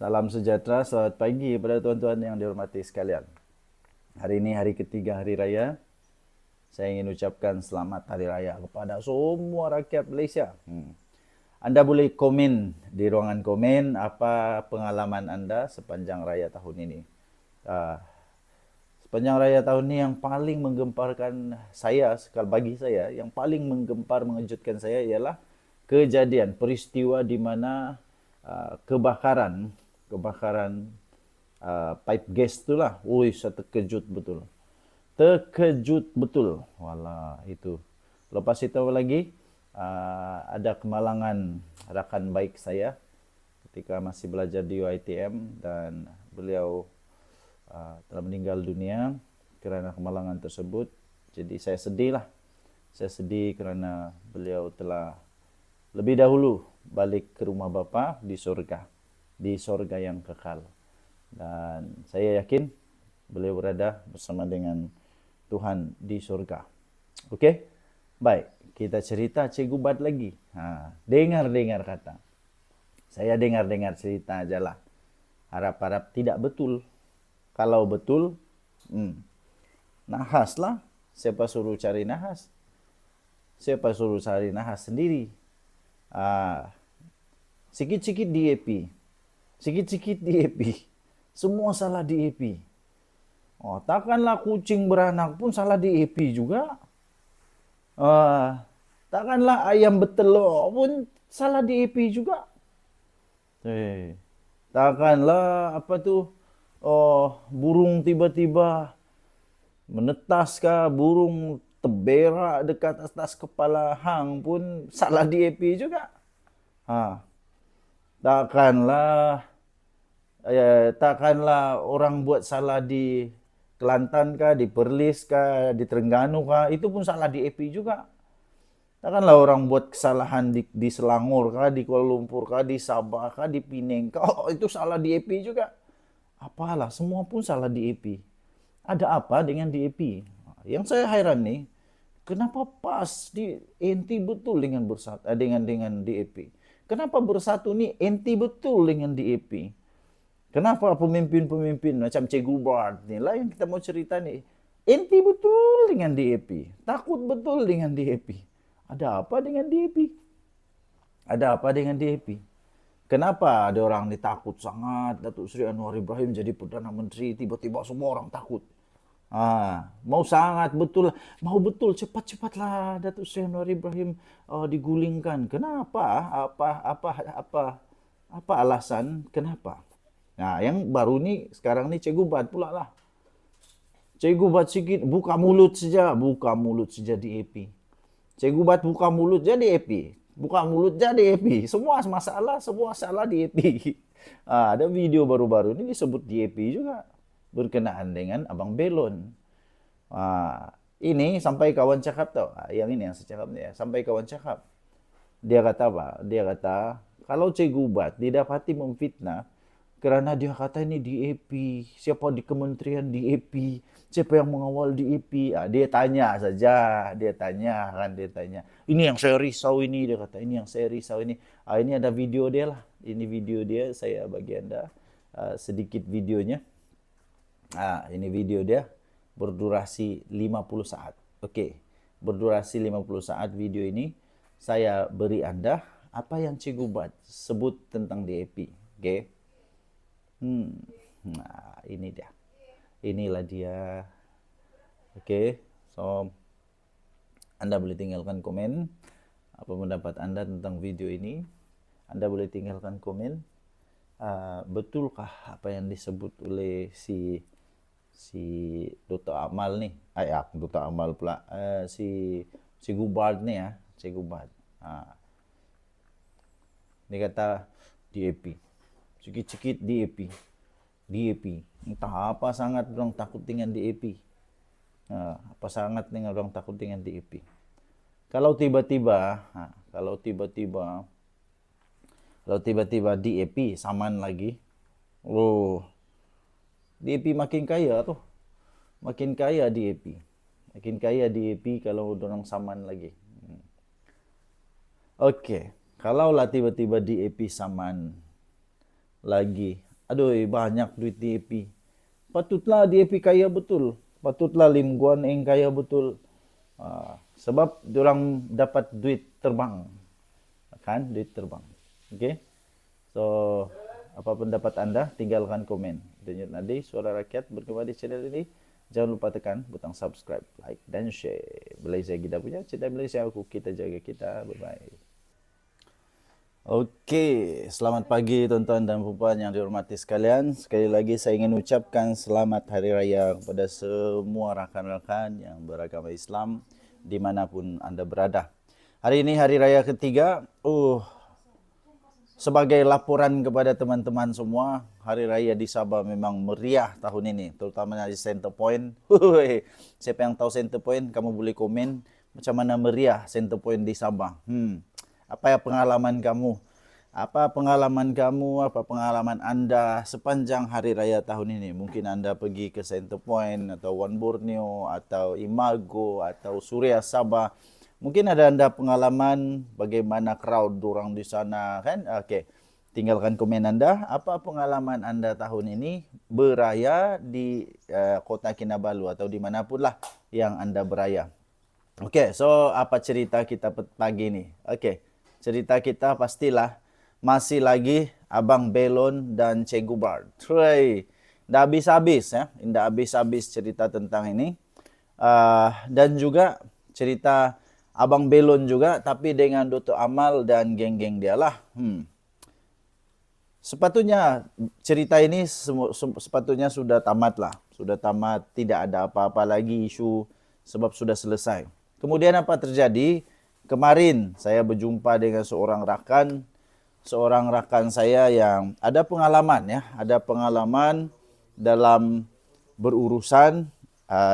Salam sejahtera, selamat pagi kepada tuan-tuan yang dihormati sekalian. Hari ini hari ketiga hari raya. Saya ingin ucapkan selamat hari raya kepada semua rakyat Malaysia. Anda boleh komen di ruangan komen apa pengalaman anda sepanjang raya tahun ini. Sepanjang raya tahun ini yang paling menggemparkan saya, bagi saya, yang paling menggempar, mengejutkan saya ialah kejadian, peristiwa di mana kebakaran pipe gas itulah. Ui, saya terkejut betul. Terkejut betul. Walah, itu. Lepas itu lagi, ada kemalangan rakan baik saya ketika masih belajar di UiTM dan beliau telah meninggal dunia kerana kemalangan tersebut. Jadi saya sedih lah. Saya sedih kerana beliau telah lebih dahulu balik ke rumah bapa di sorga yang kekal. Dan saya yakin beliau berada bersama dengan Tuhan di sorga. Okey? Baik, kita cerita Cikgu Bad lagi. Dengar-dengar kata. Saya dengar-dengar cerita aja lah. Harap-harap tidak betul. Kalau betul, nahas lah. Siapa suruh cari nahas? Siapa suruh cari nahas sendiri? Sikit-sikit DAP. Sikit-sikit DAP. Semua salah DAP. Takkanlah kucing beranak pun salah DAP juga. Takkanlah ayam bertelur pun salah DAP juga. Takkanlah burung tiba-tiba menetas kah, burung terberak dekat atas kepala hang pun salah DAP juga. Takkanlah orang buat salah di Kelantan kah, di Perlis kah, di Terengganu kah, itu pun salah DAP juga. Takkanlah orang buat kesalahan di Selangor kah, di Kuala Lumpur kah, di Sabah kah, di Penang kah, itu salah DAP juga. Apalah, semua pun salah DAP. Ada apa dengan DAP? Yang saya heran nih, kenapa pas di anti betul dengan bersatu dengan DAP? Kenapa bersatu nih anti betul dengan DAP? Kenapa pemimpin-pemimpin macam Cikgu Bard ni lah yang kita mau cerita ni anti betul dengan DAP, takut betul dengan DAP. Ada apa dengan DAP? Ada apa dengan DAP? Kenapa ada orang ni takut sangat Datuk Seri Anwar Ibrahim jadi Perdana Menteri, tiba-tiba semua orang takut. Mau sangat betul, mau betul cepat-cepatlah Datuk Seri Anwar Ibrahim digulingkan. Kenapa? Apa alasan? Kenapa? Yang baru ni sekarang ni Cikgu Bad pula lah. Cikgu Bad sikit buka mulut saja DAP. Cikgu Bad buka mulut jadi DAP. Buka mulut jadi DAP. Semua salah DAP. Ada video baru-baru ni disebut DAP juga berkenaan dengan Abang Belon. Ini sampai kawan cakap tau. Yang ini yang saya cakap ni. Sampai kawan cakap. Dia kata apa? Dia kata, kalau Cikgu Bad didapati memfitnah, kerana dia kata ini DAP, siapa di kementerian DAP, siapa yang mengawal DAP. Dia tanya saja, dia tanya. Ini yang saya risau ini, dia kata. Ini yang saya risau ini. Ini ada video dia lah. Ini video dia, saya bagi anda sedikit videonya. Ini video dia berdurasi 50 saat. Okey, berdurasi 50 saat video ini. Saya beri anda apa yang Cikgu Bad sebut tentang DAP. Okey. Ini dia. Inilah dia. Okey. So, anda boleh tinggalkan komen apa pendapat anda tentang video ini. Anda boleh tinggalkan komen. Betulkah apa yang disebut oleh si Dr. Amal ni? Dr. Amal pula. Si Cikgu Bad ni ya. Cikgu Bad. Dia kata DAP. Sikit-sikit DAP. Entah apa sangat orang takut dengan DAP. Apa sangat dengan orang takut dengan DAP. Kalau tiba-tiba DAP saman lagi. DAP makin kaya tu. Makin kaya DAP. Makin kaya DAP kalau orang saman lagi. Okey. Kalaulah tiba-tiba DAP saman lagi Aduh, banyak duit di EP. Patutlah di EP kaya betul. Patutlah Lim Guan Eng kaya betul. Sebab diorang dapat duit terbang. Kan? Duit terbang. Okay? So, apa pendapat Anda? Tinggalkan komen. Denyut Nadi, Suara Rakyat berkembang di channel ini. Jangan lupa tekan butang subscribe, like, dan share. Malaysia kita punya, cinta Malaysia aku. Kita jaga kita. Bye-bye. Okey, selamat pagi tuan-tuan dan puan yang dihormati sekalian. Sekali lagi saya ingin ucapkan selamat Hari Raya kepada semua rakan-rakan yang beragama Islam dimanapun anda berada. Hari ini Hari Raya ketiga. Sebagai laporan kepada teman-teman semua, Hari Raya di Sabah memang meriah tahun ini, terutama di Center Point. Siapa yang tahu Center Point, kamu boleh komen macam mana meriah Center Point di Sabah. Apa pengalaman kamu? Apa pengalaman kamu? Apa pengalaman anda sepanjang Hari Raya tahun ini? Mungkin anda pergi ke Center Point atau One Borneo atau Imago atau Suria Sabah. Mungkin ada anda pengalaman bagaimana crowd orang di sana, kan? Okey. Tinggalkan komen anda. Apa pengalaman anda tahun ini beraya di Kota Kinabalu atau dimanapun lah yang anda beraya. Okey, so apa cerita kita pagi ini? Okey. Cerita kita pastilah masih lagi Abang Belon dan Cikgu Bart. Dah habis-habis ya. Dah habis-habis cerita tentang ini. Dan juga cerita Abang Belon juga, tapi dengan Dr. Amal dan geng-geng dia lah. Sepatutnya cerita ini sepatutnya sudah tamat lah. Sudah tamat, tidak ada apa-apa lagi isu sebab sudah selesai. Kemudian apa terjadi? Kemarin saya berjumpa dengan seorang rakan saya yang ada pengalaman ya, ada pengalaman dalam berurusan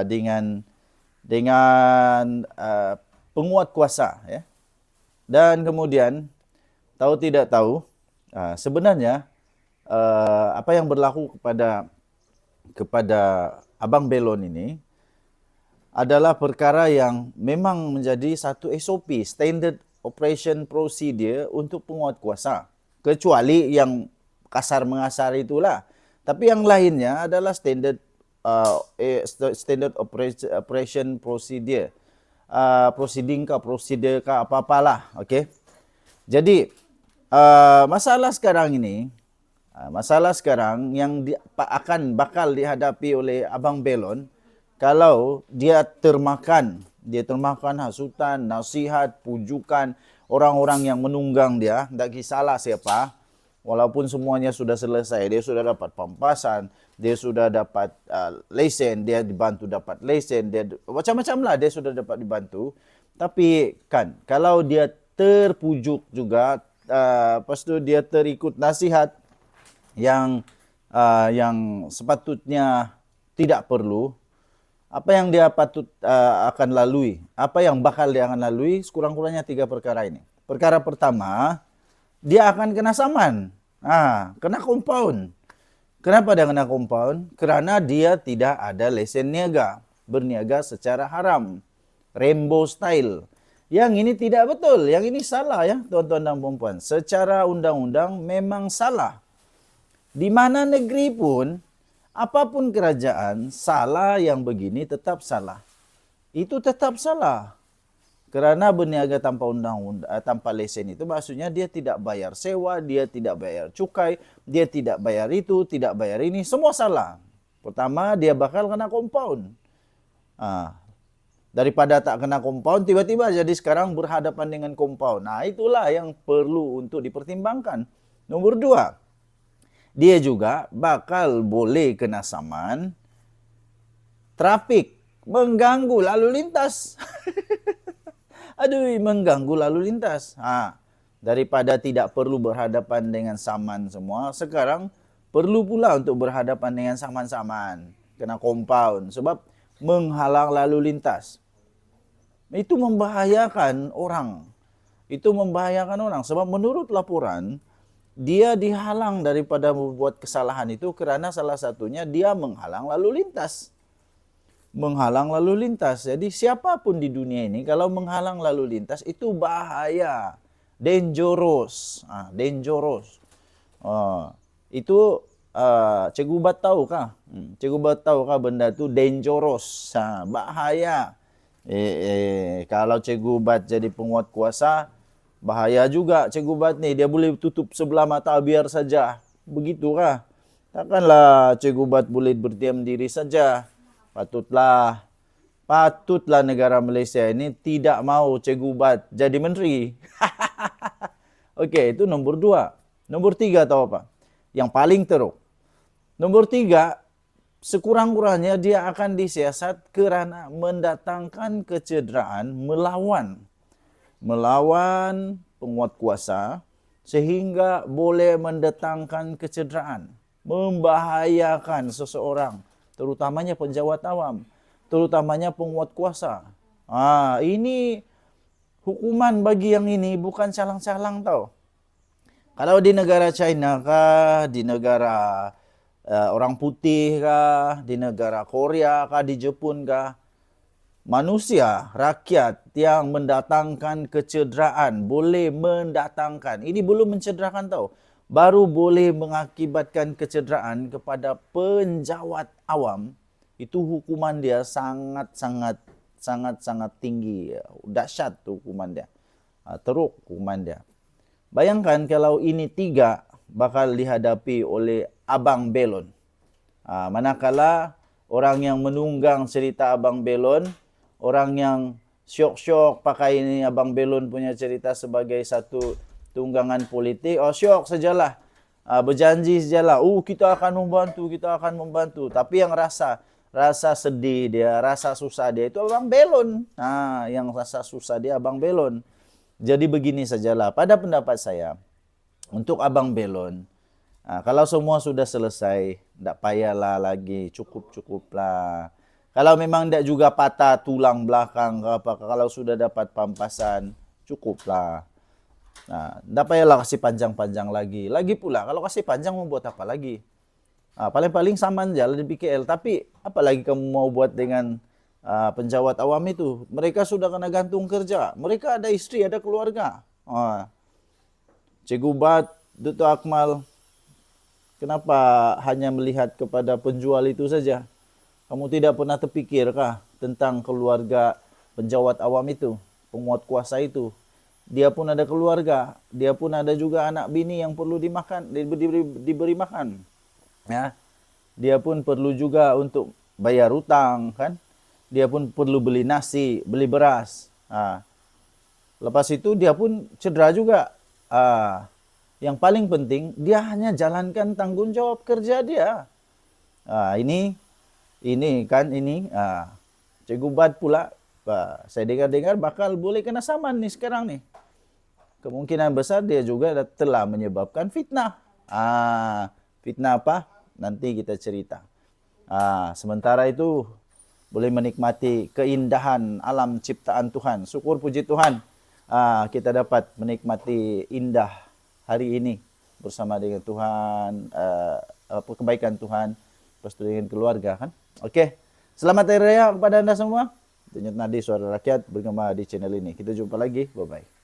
dengan penguat kuasa ya. Dan kemudian tahu tidak tahu sebenarnya apa yang berlaku kepada Abang Belon ini adalah perkara yang memang menjadi satu SOP, Standard Operation Procedure untuk penguat kuasa. Kecuali yang kasar mengasar itulah. Tapi yang lainnya adalah Standard Operation Procedure. Prosedur apa-apalah. Okay? Jadi, masalah sekarang yang bakal dihadapi oleh Abang Belon, kalau dia termakan hasutan, nasihat, pujukan orang-orang yang menunggang dia, tak kisahlah siapa, walaupun semuanya sudah selesai, dia sudah dapat pampasan, dia sudah dapat lesen, dia dibantu dapat lesen, dia macam-macam lah dia sudah dapat dibantu. Tapi kan, kalau dia terpujuk juga, lepas tu dia terikut nasihat yang sepatutnya tidak perlu, apa yang dia patut akan lalui? Apa yang bakal dia akan lalui? Sekurang-kurangnya 3 perkara ini. Perkara pertama, dia akan kena saman. Kena compound. Kenapa dia kena compound? Kerana dia tidak ada lesen niaga. Berniaga secara haram. Rainbow style. Yang ini tidak betul. Yang ini salah ya, tuan-tuan dan puan-puan. Secara undang-undang memang salah. Di mana negeri pun, apapun kerajaan, salah yang begini tetap salah. Itu tetap salah. Kerana berniaga tanpa undang-undang, tanpa lesen itu maksudnya dia tidak bayar sewa, dia tidak bayar cukai, dia tidak bayar itu, tidak bayar ini, semua salah. Pertama, dia bakal kena compound. Daripada tak kena compound, tiba-tiba jadi sekarang berhadapan dengan compound. Itulah yang perlu untuk dipertimbangkan. Nombor 2. Dia juga bakal boleh kena saman trafik, mengganggu lalu lintas. Mengganggu lalu lintas. Daripada tidak perlu berhadapan dengan saman semua, sekarang perlu pula untuk berhadapan dengan saman-saman. Kena compound sebab menghalang lalu lintas. Itu membahayakan orang. Sebab menurut laporan, dia dihalang daripada membuat kesalahan itu kerana salah satunya dia menghalang lalu lintas. Jadi siapapun di dunia ini kalau menghalang lalu lintas itu bahaya. Dangerous. Itu Cikgu Ubat tahu kah? Cikgu Ubat tahu kah benda tu dangerous, bahaya. Kalau Cikgu Ubat jadi penguat kuasa, bahaya juga Cikgu Ubat ni. Dia boleh tutup sebelah mata biar saja. Begitu kah? Takkanlah Cikgu Ubat boleh berdiam diri saja. Patutlah negara Malaysia ini tidak mau Cikgu Ubat jadi menteri. Okey, itu nombor 2. Nombor 3 tahu apa? Yang paling teruk. Nomor 3, sekurang-kurangnya dia akan disiasat kerana mendatangkan kecederaan melawan penguat kuasa sehingga boleh mendatangkan kecederaan, membahayakan seseorang, terutamanya penjawat awam, terutamanya penguat kuasa. Ini hukuman bagi yang ini bukan calang-calang tau. Kalau di negara China kah, di negara orang putih kah, di negara Korea kah, di Jepun kah, manusia, rakyat yang mendatangkan kecederaan, boleh mendatangkan, ini belum mencederakan tau, baru boleh mengakibatkan kecederaan kepada penjawat awam, itu hukuman dia sangat-sangat tinggi, dahsyat hukuman dia, teruk hukuman dia. Bayangkan kalau ini 3 bakal dihadapi oleh Abang Belon. Manakala orang yang menunggang cerita Abang Belon, orang yang syok-syok pakai ini Abang Belon punya cerita sebagai satu tunggangan politik, syok sajalah, berjanji sajalah, kita akan membantu. Tapi yang rasa sedih dia, rasa susah dia itu Abang Belon. Yang rasa susah dia Abang Belon. Jadi begini sajalah, pada pendapat saya, untuk Abang Belon, kalau semua sudah selesai, tak payahlah lagi, cukuplah. Kalau memang tak juga patah tulang belakang ke apa, kalau sudah dapat pampasan, cukuplah. Tak payahlah kasih panjang-panjang lagi. Lagi pula, kalau kasih panjang mau buat apa lagi? Paling-paling saman jalan di PKL, tapi apa lagi kamu mau buat dengan penjawat awam itu? Mereka sudah kena gantung kerja. Mereka ada istri, ada keluarga. Cikgu Ubat, Dr. Akmal, kenapa hanya melihat kepada penjual itu saja? Kamu tidak pernah terpikirkah tentang keluarga penjawat awam itu, penguat kuasa itu? Dia pun ada keluarga, dia pun ada juga anak bini yang perlu diberi makan. Ya. Dia pun perlu juga untuk bayar hutang, kan? Dia pun perlu beli nasi, beli beras. Lepas itu dia pun cedera juga. Yang paling penting dia hanya jalankan tanggung jawab kerja dia. Ini Cikgu Ubat pula, saya dengar bakal boleh kena saman nih sekarang nih. Kemungkinan besar dia juga telah menyebabkan fitnah. Fitnah apa? Nanti kita cerita. Sementara itu boleh menikmati keindahan alam ciptaan Tuhan. Syukur puji Tuhan, kita dapat menikmati indah hari ini bersama dengan Tuhan, kebaikan Tuhan, bersama dengan keluarga, kan? Okey. Selamat Hari Raya kepada anda semua. Denyut Nadi Suara Rakyat bergema di channel ini. Kita jumpa lagi. Bye-bye.